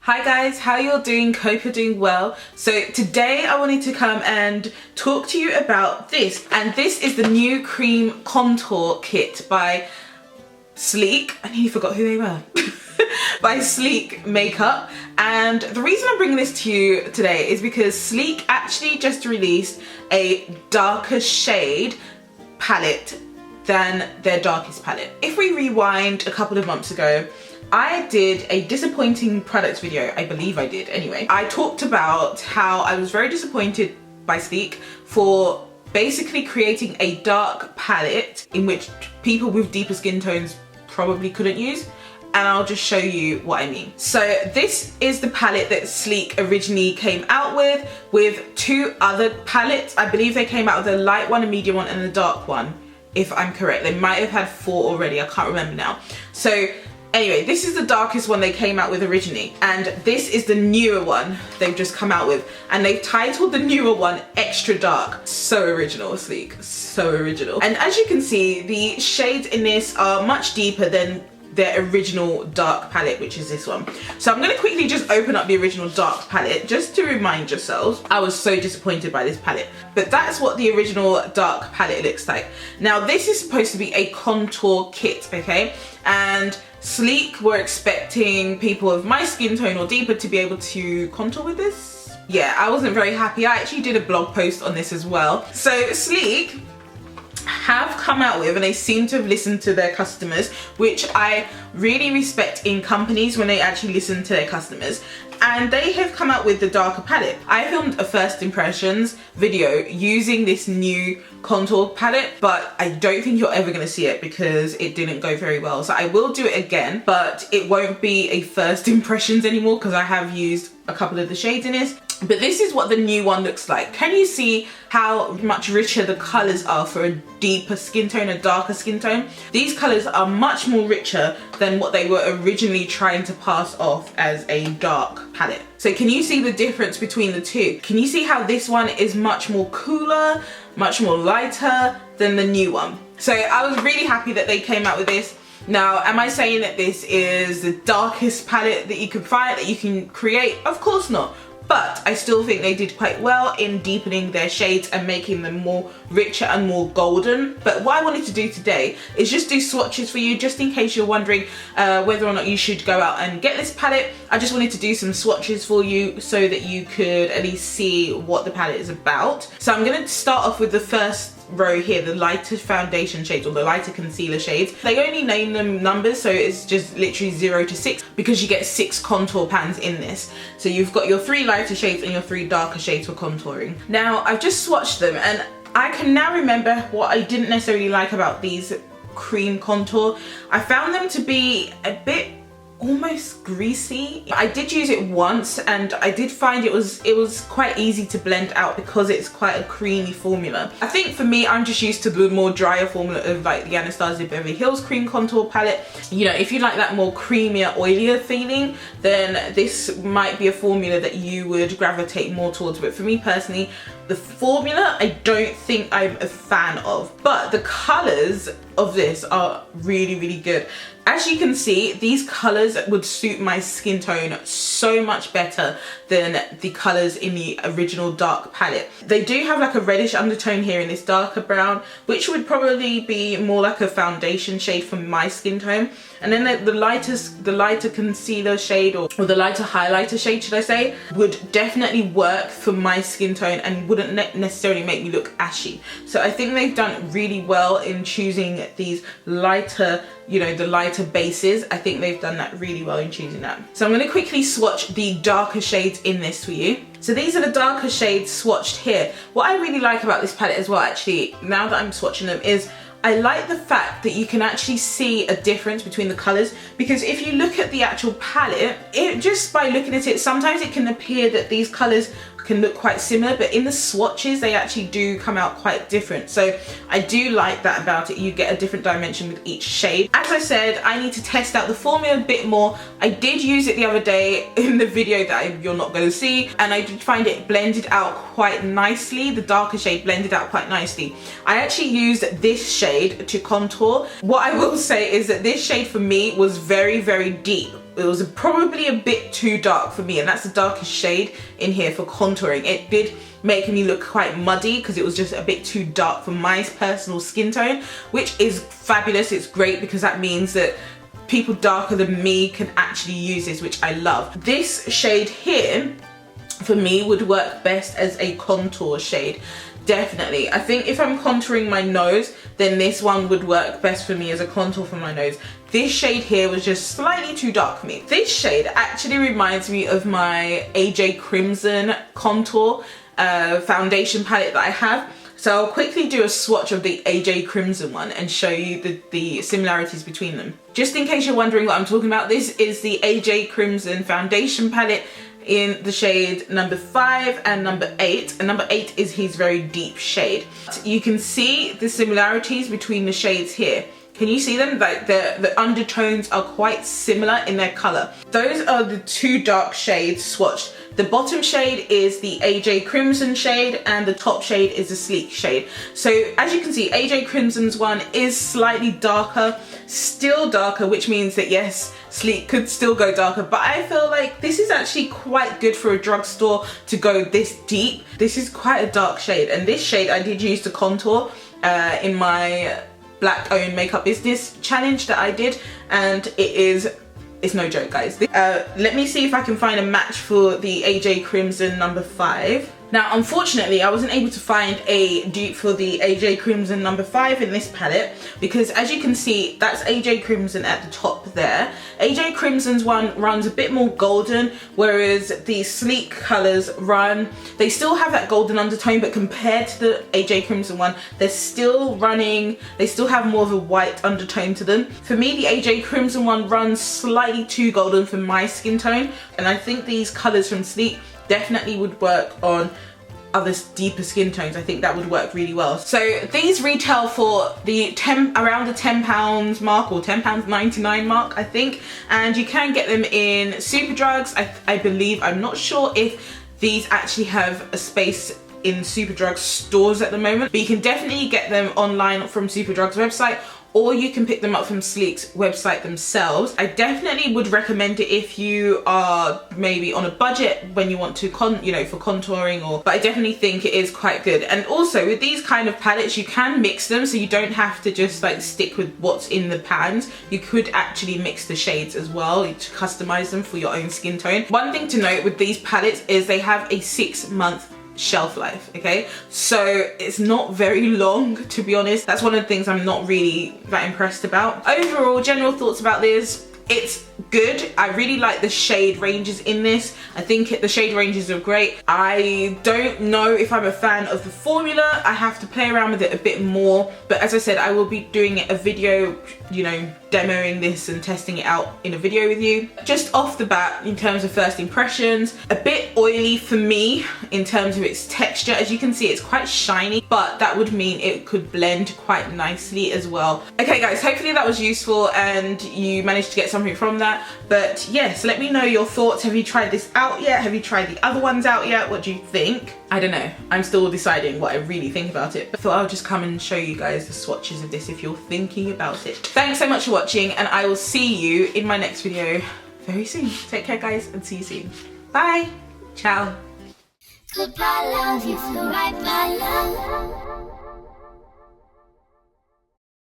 Hi guys, how you're doing? Hope you're doing well. So today I wanted to come and talk to you about this, and this is the new cream contour kit by Sleek. I nearly forgot who they were. By Sleek Makeup. And the reason I'm bringing this to you today is because Sleek actually just released a darker shade palette than their darkest palette. If we rewind a couple of months ago, I did a disappointing products video. I believe I did anyway. I talked about how I was very disappointed by Sleek for basically creating a dark palette in which people with deeper skin tones probably couldn't use. And I'll just show you what I mean. So this is the palette that Sleek originally came out with two other palettes. I believe they came out with a light one, a medium one, and a dark one, if I'm correct. They might have had 4 already, I can't remember now. So anyway, this is the darkest one they came out with originally, and this is the newer one they've just come out with, and they've titled the newer one Extra Dark. So original, Sleek, so original. And as you can see, the shades in this are much deeper than their original dark palette, which is this one. So I'm gonna quickly just open up the original dark palette just to remind yourselves. I was so disappointed by this palette, but that's what the original dark palette looks like. Now this is supposed to be a contour kit, okay? And Sleek were expecting people of my skin tone or deeper to be able to contour with this. Yeah, I wasn't very happy. I actually did a blog post on this as well. So Sleek have come out with, and they seem to have listened to their customers, which I really respect in companies when they actually listen to their customers, and they have come out with the darker palette. I filmed a first impressions video using this new contour palette, but I don't think you're ever going to see it because it didn't go very well. So I will do it again, but it won't be a first impressions anymore because I have used a couple of the shades in this. But this is what the new one looks like. Can you see how much richer the colours are for a deeper skin tone, a darker skin tone? These colours are much more richer than what they were originally trying to pass off as a dark palette. So can you see the difference between the two? Can you see how this one is much more cooler, much more lighter than the new one? So I was really happy that they came out with this. Now, am I saying that this is the darkest palette that you can find, that you can create? Of course not. But I still think they did quite well in deepening their shades and making them more richer and more golden. But what I wanted to do today is just do swatches for you, just in case you're wondering whether or not you should go out and get this palette. I just wanted to do some swatches for you so that you could at least see what the palette is about. So I'm going to start off with the first row here, the lighter foundation shades, or the lighter concealer shades. They only name them numbers, so it's just literally 0 to 6 because you get 6 contour pans in this. So you've got your 3 lighter shades and your 3 darker shades for contouring. Now I've just swatched them, and I can now remember what I didn't necessarily like about these cream contour. I found them to be a bit almost greasy. I did use it once and I did find it was quite easy to blend out because it's quite a creamy formula. I think for me, I'm just used to the more drier formula of like the Anastasia Beverly Hills cream contour palette. You know, if you like that more creamier, oilier feeling, then this might be a formula that you would gravitate more towards. But for me personally, the formula I don't think I'm a fan of, but the colours of this are really, really good. As you can see, these colours would suit my skin tone so much better than the colours in the original dark palette. They do have like a reddish undertone here in this darker brown, which would probably be more like a foundation shade for my skin tone. And then the lighter concealer shade, or the lighter highlighter shade, should I say, would definitely work for my skin tone and wouldn't necessarily make me look ashy. So I think they've done really well in choosing these lighter, you know, the lighter bases. I think they've done that really well in choosing that. So I'm going to quickly swatch the darker shades in this for you. So these are the darker shades swatched here. What I really like about this palette as well, actually, now that I'm swatching them, is I like the fact that you can actually see a difference between the colours, because if you look at the actual palette, just by looking at it, sometimes it can appear that these colours can look quite similar, but in the swatches they actually do come out quite different. So I do like that about it. You get a different dimension with each shade. As I said, I need to test out the formula a bit more. I did use it the other day in the video that you're not going to see, and I did find it blended out quite nicely. The darker shade blended out quite nicely. I actually used this shade to contour. What I will say is that this shade for me was very, very deep. it was probably a bit too dark for me, and that's the darkest shade in here for contouring. It did make me look quite muddy because it was just a bit too dark for my personal skin tone, which is fabulous. It's great because that means that people darker than me can actually use this, which I love. This shade here for me would work best as a contour shade. Definitely. I think if I'm contouring my nose, then this one would work best for me as a contour for my nose. This shade here was just slightly too dark for me. This shade actually reminds me of my AJ Crimson contour foundation palette that I have. So I'll quickly do a swatch of the AJ Crimson one and show you the similarities between them. Just in case you're wondering what I'm talking about, this is the AJ Crimson foundation palette in the shade number 5 and number 8, and number 8 is his very deep shade. You can see the similarities between the shades here. Can you see them? Like the undertones are quite similar in their color. Those are the two dark shades swatched. The bottom shade is the AJ Crimson shade and the top shade is the Sleek shade. So as you can see, AJ Crimson's one is slightly darker, still darker, which means that yes, Sleek could still go darker, but I feel like this is actually quite good for a drugstore to go this deep. This is quite a dark shade, and this shade I did use to contour in my Black Owned Makeup Business challenge that I did, and it's no joke, guys. Let me see if I can find a match for the AJ Crimson number 5. Now, unfortunately, I wasn't able to find a dupe for the AJ Crimson number 5 in this palette because, as you can see, that's AJ Crimson at the top there. AJ Crimson's one runs a bit more golden, whereas the Sleek colours they still have that golden undertone, but compared to the AJ Crimson one, they still have more of a white undertone to them. For me, the AJ Crimson one runs slightly too golden for my skin tone, and I think these colours from Sleek definitely would work on other deeper skin tones. I think that would work really well. So these retail for the around the £10 mark, or £10.99 mark, I think, and you can get them in Superdrugs, I believe. I'm not sure if these actually have a space in Superdrug stores at the moment, but you can definitely get them online from Superdrug's website, or you can pick them up from Sleek's website themselves. I definitely would recommend it if you are maybe on a budget when you want to for contouring, but I definitely think it is quite good. And also with these kind of palettes, you can mix them, so you don't have to just like stick with what's in the pans. You could actually mix the shades as well to customize them for your own skin tone. One thing to note with these palettes is they have a 6-month shelf life, okay? So it's not very long, to be honest. That's one of the things I'm not really that impressed about. Overall, general thoughts about this: it's good. I really like the shade ranges in this. I think the shade ranges are great. I don't know if I'm a fan of the formula. I have to play around with it a bit more, but as I said, I will be doing a video, demoing this and testing it out in a video with you. Just off the bat, in terms of first impressions, a bit oily for me in terms of its texture. As you can see, it's quite shiny, but that would mean it could blend quite nicely as well. Okay guys, hopefully that was useful and you managed to get something from that. But yes, let me know your thoughts. Have you tried this out yet? Have you tried the other ones out yet? What do you think? I don't know. I'm still deciding what I really think about it. But I thought I'll just come and show you guys the swatches of this if you're thinking about it. Thanks so much for watching, and I will see you in my next video very soon. Take care guys, and see you soon. Bye. Ciao. Goodbye, love, you feel right, my love.